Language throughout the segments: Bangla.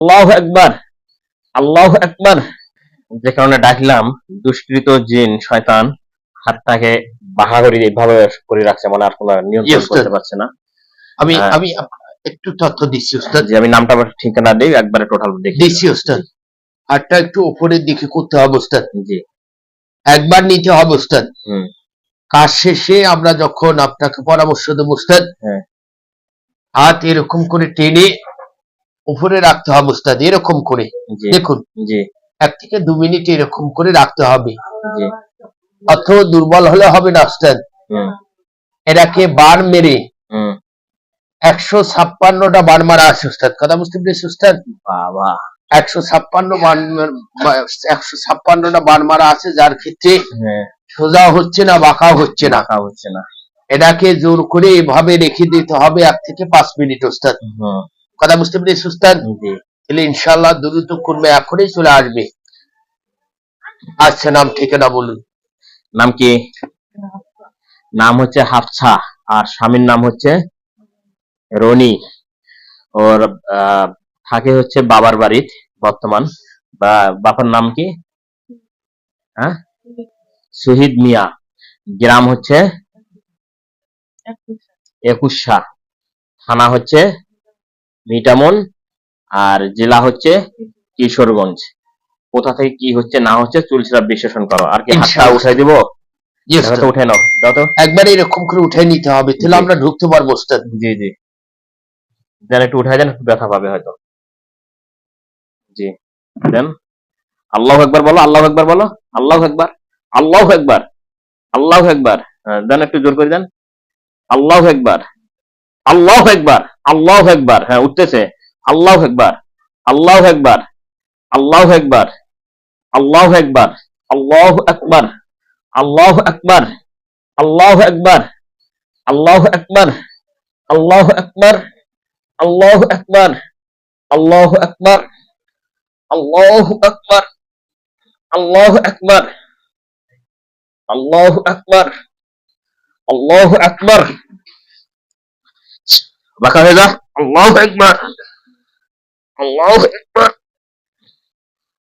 আল্লাহু আকবার, আল্লাহু আকবার। যে কারণে ডাকলাম, দুষ্কৃত জিন শয়তান হাতটাকে বাঁকা করে এইভাবে করে রাখছে, মানে আর কোনো জি নিয়ন্ত্রণ উস্তাদ, করতে পারছে না। আমি আহ, আমি একটু তথ্য দিচ্ছি উস্তাদ। যে আমি নামটা আবার ঠিকানা দিই, একবারে টোটাল দেখি। দিচ্ছি উস্তাদ। হাতটা একটু উপরের দিকে করতে হবে উস্তাদ, জি। একবার নিতে হবে উস্তাদ। হুম। কাজ শেষে আমরা যখন আপনাকে পরামর্শ দেবো উস্তাদ, হ্যাঁ। হাত এরকম করে টেনে উপরে রাখতে হবে উস্তাদ, এরকম করে। জি। দেখুন, জি। 1 থেকে 2 মিনিট এরকম করে রাখতে হবে। জি। অর্থ দুর্বল হলে হবে না উস্তাদ। হুম। এটাকে বার মেরে হুম। 156টা বান মারা আছে উস্তাদ, কথা বুঝতে পেরেছি উস্তাদ? বাবা। 156টা বান মারা আছে, যার ক্ষেত্রে হ্যাঁ। সোজা হচ্ছে না, বাঁকাও হচ্ছে না। বাঁকা হচ্ছে না। এটাকে জোর করে এভাবে রেখে দিতে হবে 1 থেকে 5 মিনিট উস্তাদ, হুম। কথা বুঝতে পেরেছি উস্তাদ? জি। তাহলে ইনশাআল্লাহ দ্রুত কর্মে এখনই চলে আসবে। আচ্ছা, নাম ঠিকানা বলুন। নাম কি? নাম হচ্ছে হাফছা, আর স্বামীর নাম হচ্ছে রনি। ওর আহ, থাকে হচ্ছে বাবার বাড়ি বর্তমান। বা বাবার নাম কি? হ্যাঁ, শহীদ মিয়া। গ্রাম হচ্ছে একুশা, থানা হচ্ছে মিটামন, আর জেলা হচ্ছে কিশোরগঞ্জ। কোথা থেকে কি হচ্ছে না হচ্ছে চুলচিরা বিশ্লেষণ করো। আর কি হাতটা ইনশাআল্লাহ উঠাই দিব? জি দেখো তো, উস্তাদ, উঠে নাও, দাও তো। একবার এরকম করে উঠে নিতে হবে, তাহলে জি। আমরা ঢুকতে পারবো উস্তাদ। জি। জি। দেন একটু উঠাই দেন, একটু ব্যথা পাবে হয়তো। জি। দেন। আল্লাহু আকবার বলো, আল্লাহু আকবার বলো, আল্লাহু আকবার, আল্লাহু আকবার, আল্লাহু আকবার। দেন একটু জোর করে দেন। আল্লাহু আকবার, আল্লাহু আকবার, আল্লাহু আকবার। হ্যাঁ, উঠতেছে। আল্লাহু আকবার, আল্লাহু আকবার, আল্লাহু আকবার, আল্লাহু আকবার, আল্লাহু আকবার, আল্লাহু আকবার, আল্লাহু আকবার, আল্লাহু আকবার, আল্লাহু আকবার, আল্লাহু আকবার, আল্লাহু আকবার, আল্লাহু আকবার, আল্লাহু আকবার, আল্লাহু আকবার, আল্লাহু আকবার। বাঁকা হয়ে যা। আল্লাহু আকবার, আল্লাহু আকবার।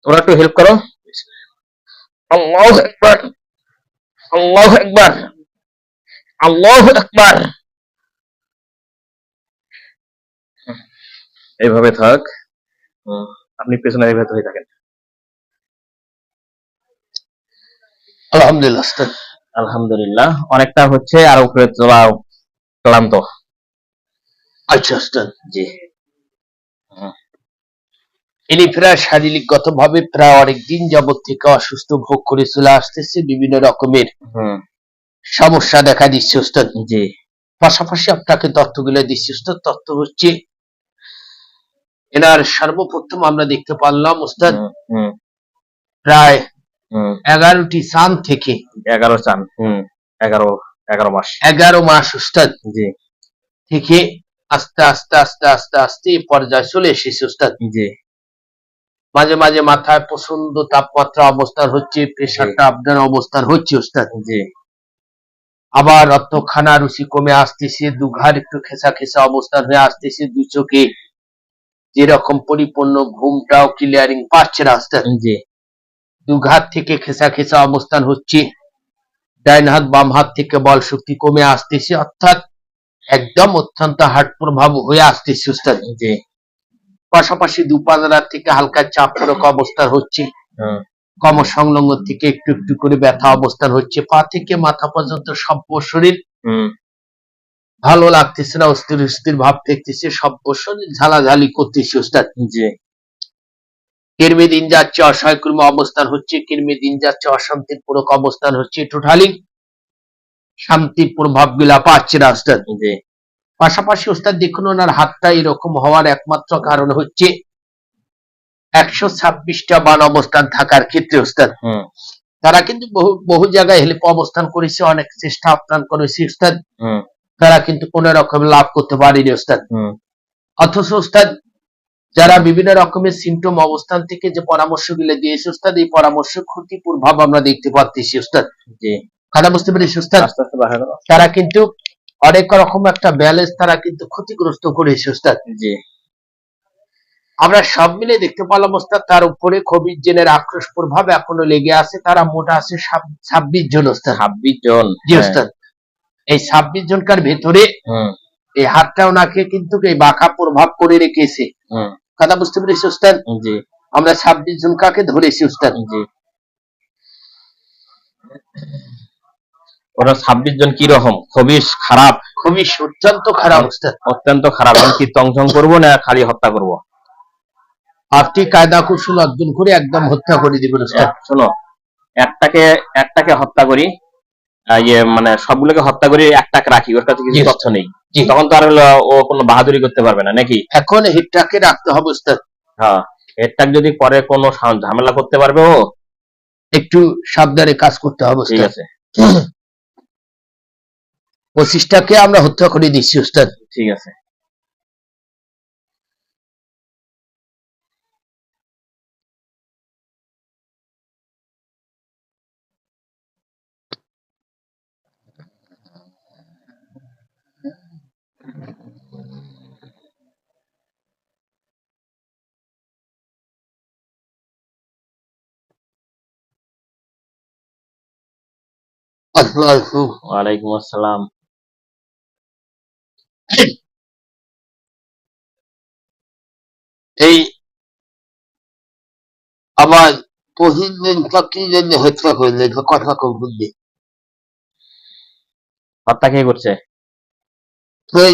তোমরা একটু হেল্প করো। আল্লাহু আকবার, আল্লাহু আকবার, আল্লাহু আকবার। এইভাবে থাক। আপনি পেছনে এইভাবে হয়ে থাকেন। আলহামদুলিল্লাহ উস্তাদ। আলহামদুলিল্লাহ, অনেকটা হচ্ছে, আর উপরে চলা ক্লান্ত। আচ্ছা উস্তাদ, জি। হুম। ইনি প্রায় শারীরিকগত ভাবে প্রায় অনেকদিন যাবত থেকে অসুস্থ ভোগ করে চলে আসতেছে, বিভিন্ন রকমের হুম। সমস্যা দেখা দিচ্ছে উস্তাদ। জি। পাশাপাশি আপনাকে তথ্যগুলো দিচ্ছি উস্তাদ। তথ্য হচ্ছে, এনার সর্বপ্রথম আমরা দেখতে পারলাম উস্তাদ, হুম। হুম। প্রায় হুম। 11টি চাঁদ থেকে 11 চান। হুম। 11, 11 মাস। 11 মাস উস্তাদ জি। থেকে আস্তে আস্তে আস্তে আস্তে আস্তে এই পর্যায়ে চলে এসেছে উস্তাদ। জি। মাঝে মাঝে মাথায় প্রচন্ড তাপমাত্রা অবস্থান হচ্ছে, জি। প্রেশারটা আপনার অবস্থান হচ্ছে উস্তাদ। জি। আবার অত খানা রুচি কমে আসতেছে, দুঘাড় একটু খেসা খেসা অবস্থান হয়ে আসতেছে, দু চোখে যেরকম পরিপূর্ণ ঘুমটাও ক্লিয়ারিং পাচ্ছে না উস্তাদ। জি। দুঘাত থেকে খেসা খেসা অবস্থান হচ্ছে, ডাইন হাত বাম হাত থেকে বল শক্তি কমে আসতেছে, অর্থাৎ একদম অত্যন্ত হার্ট প্রভাব হয়ে আসতেছে উস্তাদ। জি। পাশাপাশি দুপাজরা থেকে হালকা চাপ প্রক অবস্থান হচ্ছে, হুম। কম সংলগ্ন থেকে একটু একটু করে ব্যথা অবস্থান হচ্ছে, পা থেকে মাথা পর্যন্ত সব শরীর হুম। ভালো লাগতেছে না, অস্থির অস্থির ভাব দেখতেছে, সব শরীর ঝালাঝালি করতেছে উস্তাদ। জি। কিরমি দিন যাচ্ছে, অসহায়কর্ম অবস্থান হচ্ছে, কিরমি দিন যাচ্ছে, অশান্তির পূরক অবস্থান হচ্ছে, টোটালি শান্তির প্রভাব গুলা পাচ্ছে না উস্তাদ। জি। পাশাপাশি উস্তাদ দেখুন, ওনার হাতটা এরকম হওয়ার একমাত্র কারণ হচ্ছে 126টা বান অবস্থান থাকার ক্ষেত্রে উস্তাদ। হুম। তারা কিন্তু বহু বহু জায়গায় হেল্প অবস্থান করেছে, অনেক চেষ্টা আপ্রাণ করেছে উস্তাদ, হুম। তারা কিন্তু কোন রকম লাভ করতে পারেনি উস্তাদ। হুম। অথচ উস্তাদ, যারা বিভিন্ন রকমের সিমটম অবস্থান থেকে যে পরামর্শগুলো দিয়েছে উস্তাদ, এই পরামর্শ ক্ষতিপুর ভাব আমরা দেখতে পাচ্ছি উস্তাদ। জি। কথা বুঝতে পেরেছি উস্তাদ? আস্তে আস্তে বাড়া গেল। তারা কিন্তু অনেক রকম একটা ব্যালেন্স তারা কিন্তু ক্ষতিগ্রস্ত করেছে উস্তাদ। জি। আমরা সব মিলে দেখতে পেলাম ওস্তাদ তার উপরে খবির জেনের আক্রোশ প্রভাব এখনো লেগে আছে। তারা মোট আছে 26 জন ওস্তাদ। 26 জন, জি হ্যাঁ। ওস্তাদ, এই 26 জনকার ভেতরে হুম এই হাতটা ওনাকে কিন্তু এই বাঁকা প্রভাব করে রেখেছে। হুম কথা বুঝতে পেরেছি ওস্তাদ? জি আমরা 26 জনকাকে ধরেছি ওস্তাদ। জি। ওরা 26 জন কি রকম? খুবই খারাপ, খুবই অত্যন্ত খারাপ ওস্তাদ। অত্যন্ত খারাপ। এখন কি তংচং করবো না খালি হত্যা করব? আপনি কায়দা কৌশল অর্জন করে একদম হত্যা করে দিবেন ওস্তাদ। শোনো, একটাকে একটাকে হত্যা করি, মানে সবগুলোকে হত্যা করি, একটাকে রাখি, ওর কাছে কিছু জি তথ্য নেই, জি। তখন তো আর হলো ও কোনো বাহাদুরি করতে পারবে না নাকি? এখন হেডটাকে রাখতে হবে ওস্তাদ। হ্যাঁ, এরটাক যদি পরে কোনো ঝামেলা করতে পারবে ও, একটু সাবধানে কাজ করতে হবে ঠিক ওস্তাদ। আছে 25টাকে আমরা হত্যা করে দিচ্ছি ওস্তাদ। ঠিক আছে। ওয়ালাইকুম আসসালাম। এই আবার প্রতিদিন কি জন্য হত্যা করলেন কথা কম বললি? হত্যা কে করছে? সেই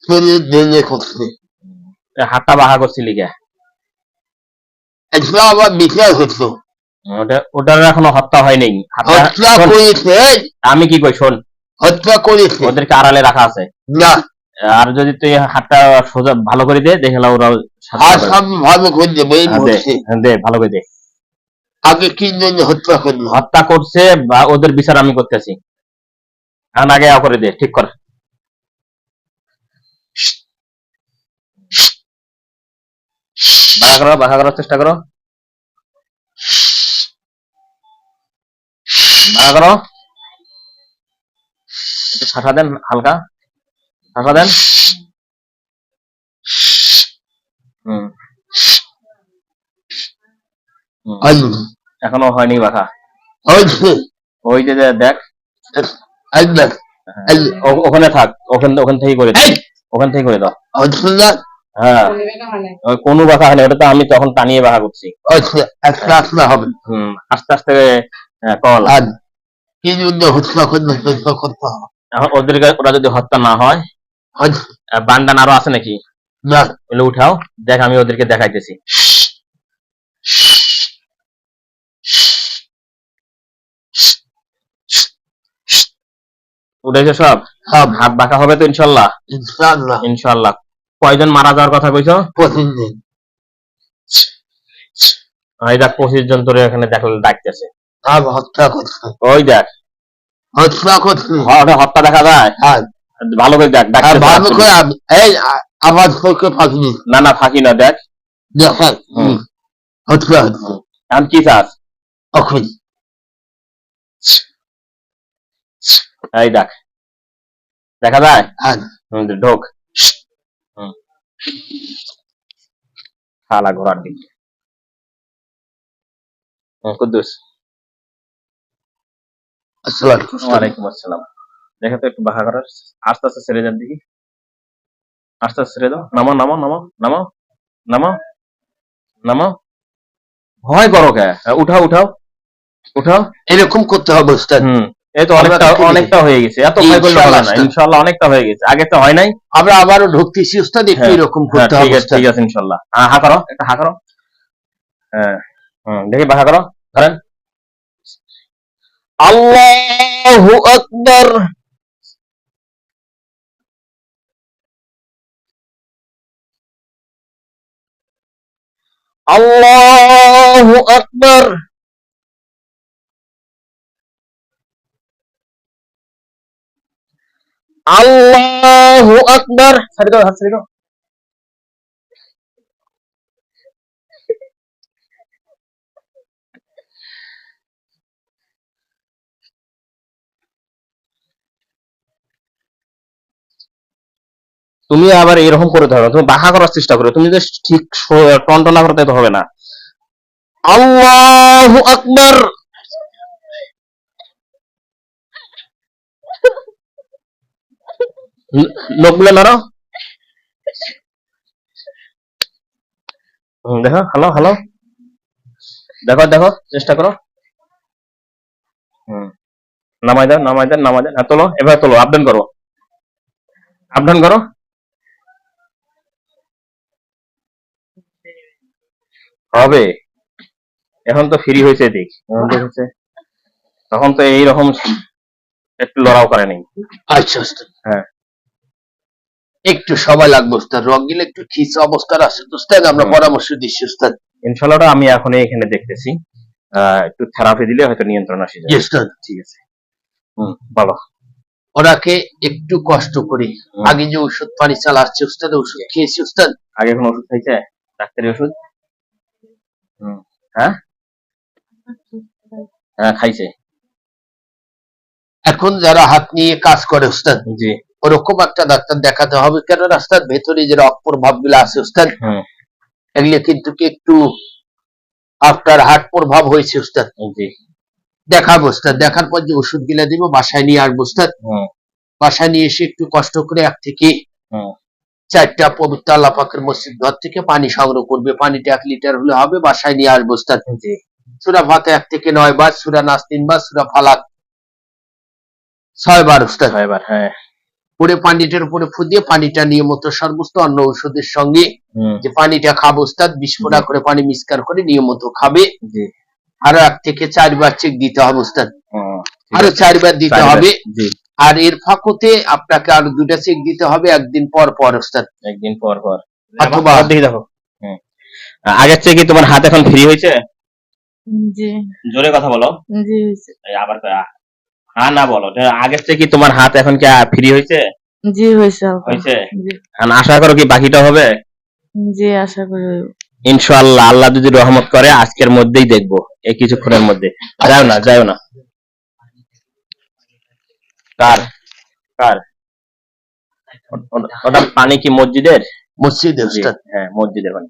শরীর জেনে করছে। হাতটা বাহা করছিলি কে? এটা আবার বিচার হতো। ওটার এখনো হত্যা হয়নি। হত্যা শোন, করেছে, আমি কি কই শোন, হত্যা করেছে ওদেরকে আড়ালে রাখা আছে। না। আর যদি তুই হাতটা সোজা ভালো করে দে, দেখে নাও ওরা আজ আমি ভালো করে দেবো এই মুহূর্তে। দে ভালো করে দে। আগে কি জন্য হত্যা করলো? হত্যা করছে বা ওদের বিচার আমি করতেছি, এখন আগে করে দে, ঠিক কর। বাধা করার চেষ্টা করো, বাধা করো। একটু শাসা দেন, হালকা শাসা দেন। হুম হুম। এখনো হয়নি বাধা। ওই যে দেখ, ওখানে থাক, ওখান থেকে করে দাও, ওখান থেকে করে দাও। হ্যাঁ, ওই কোনো বাধা হয়নি, ওটা তো আমি তখন টানিয়ে বাধা করছি। হবে। আস্তে আস্তে কল। কি জন্য হত্যা করলো হত্যা করতে হবে? এখন ওরা যদি হত্যা না হয়, বান্ডান আরো আছে নাকি? না। বলে উঠাও, দেখ আমি ওদেরকে দেখাইতেছি। উঠেছে সব? হাত বাঁকা হবে তো ইনশাল্লাহ? ইনশাআল্লাহ। ইনশাল্লাহ। কয়জন মারা যাওয়ার কথা কইছো? 25 দিন। এই দেখ 25 জন তোরে এখানে ডাকতেছে। হত্যা করছে। ওই দেখ হত্যা করছে। হত্যা দেখা যায়? ভালো করে দেখ, ডাকতেছে। ভালো করে এই আওয়াজ করতে পারিনি। না না, ফাঁকি না, দেখ দেখেন হত্যা হচ্ছে। এখন কি চাস? এখন এই দেখ, দেখা যায়? ঢোক। শালা ঘোড়ার দিক। কুদ্দুস, ওয়ালাইকুম আসসালাম। দেখে তো একটু বাঁকা করার, আস্তে আস্তে ছেড়ে যান দেখি, আস্তে আস্তে ছেড়ে দাও। নামো নামো নামো নামো নামো নামো। ভয় করো কে? উঠাও উঠাও উঠাও। এরকম করতে হবে ওস্তাদ। এই তো অনেকটা হয়ে গেছে, এত ভয় করলে হবে না। ইনশাআল্লাহ অনেকটা হয়ে গেছে, আগে তো হয় নাই। আমরা আবারও ঢুকতেছি ওস্তাদ, একটু এরকম করতে হবে। ঠিক আছে ইনশাআল্লাহ। হা করো, একটা হা করো। হ্যাঁ দেখি বাঁকা করো, ধরেন। আল্লাহু আকবার। আল্লাহু আকবার। আল্লাহু আকবার। ছেড়ে দাও, হাত ছেড়ে দাও। তুমি আবার এরকম করে ধরো, তুমি বাঁকা করার চেষ্টা করো, তুমি যদি ঠিক টনটনা করতে তো হবে না। আল্লাহু আকবার। লোকগুলো নাড়ো। দেখো, হ্যালো হ্যালো, দেখো দেখো, চেষ্টা করো। হুম, নামাই দাও নামাই দেন নামাই দেন, হ্যাঁ তোলো, এবার তোলো, আপ ডাউন করো, আপ ডাউন করো। হবে, এখন তো ফ্রি হয়েছে দিক, এখন তো হচ্ছে, তখন তো এইরকম একটু লড়াও করে নাই। আচ্ছা উস্তাদ, হ্যাঁ, একটু সময় লাগবে উস্তাদ, রং গিলে একটু খিচা অবস্থার আছে তো উস্তাদ, আমরা হুম। পরামর্শ দিচ্ছি উস্তাদ। ইনশাল্লাহ আমি এখন এখানে দেখতেছি, একটু থেরাপি দিলে হয়তো নিয়ন্ত্রণ আসে জি যাবে। উস্তাদ, ঠিক আছে, বলো। ওনাকে একটু কষ্ট করি। হুম। আগে যে ওষুধ পানি চালাচ্ছে উস্তাদ, ওষুধ খেয়েছি উস্তাদ। আগে কোনো ওষুধ খাইছে, ডাক্তারি ওষুধ? হ্যাঁ হ্যাঁ, খাইছে। এখন যারা হাত নিয়ে কাজ করে উস্তাদ, জি। ওরকম একটা ডাক্তার দেখাতে হবে, কেন রাস্তার ভেতরে যে অপপ্রভাব গুলো আছে উস্তাদ, হুম। এগুলো কিন্তু কি একটু আফটার হার্ট প্রভাব হয়েছে উস্তাদ। জি। দেখাবো উস্তাদ, দেখার পর যে ওষুধ গুলা দিব বাসায় নিয়ে আসবো উস্তাদ। হুম। বাসায় নিয়ে এসে একটু কষ্ট করে 1 থেকে হুম। 4টা পবিত্র আল্লাহ পাকের মসজিদ ঘর থেকে পানি সংগ্রহ করবে, পানিটা 1 লিটার হলে হবে, বাসায় নিয়ে আসবো উস্তাদ। জি। সূরা ফাতিহা 1 থেকে 9 বার, সূরা নাস 3 বার, সূরা ফালাক 6 বার উস্তাদ। 6 বার, হ্যাঁ। পরে পানিটার উপরে ফু দিয়ে পানিটা নিয়মিত সর্বস্ত অন্য ঔষধের সঙ্গে হুম। যে পানিটা খাবো উস্তাদ, 20 ফোঁটা করে পানি মিক্সকার করে নিয়মিত খাবে। জি। আরো 1 থেকে 4 বার চেক দিতে হবে উস্তাদ, হুম, ঠিক আরো আছে। 4 বার দিতে 4 বার, হবে। জি। আর এর ফাঁকতে আপনাকে আরো 2টা চেক দিতে হবে একদিন পর পর উস্তাদ, একদিন পর পর। অথবা আবার দেখি দেখো। হুম। আগের চেয়ে কি তোমার হাত এখন ফ্রি হয়েছে? জি, জোরে কথা বলো। জি হয়েছে। এই আবার হ্যাঁ না বলো, আগের চেয়ে কি তোমার হাত এখন কি ফ্রি হয়েছে? জি হয়েছে হালকা। হয়েছে? জি, আর আশা করো কি বাকিটা হবে? জি আশা করি হইব। ইনশাআল্লাহ, আল্লাহ যদি রহমত করে আজকের মধ্যেই দেখবো, এই কিছুক্ষণের মধ্যে। যাও না যাও না। কার কার ওটা পানি কি মসজিদের? মসজিদে জি, উস্তাদ। হ্যাঁ মসজিদের পানি।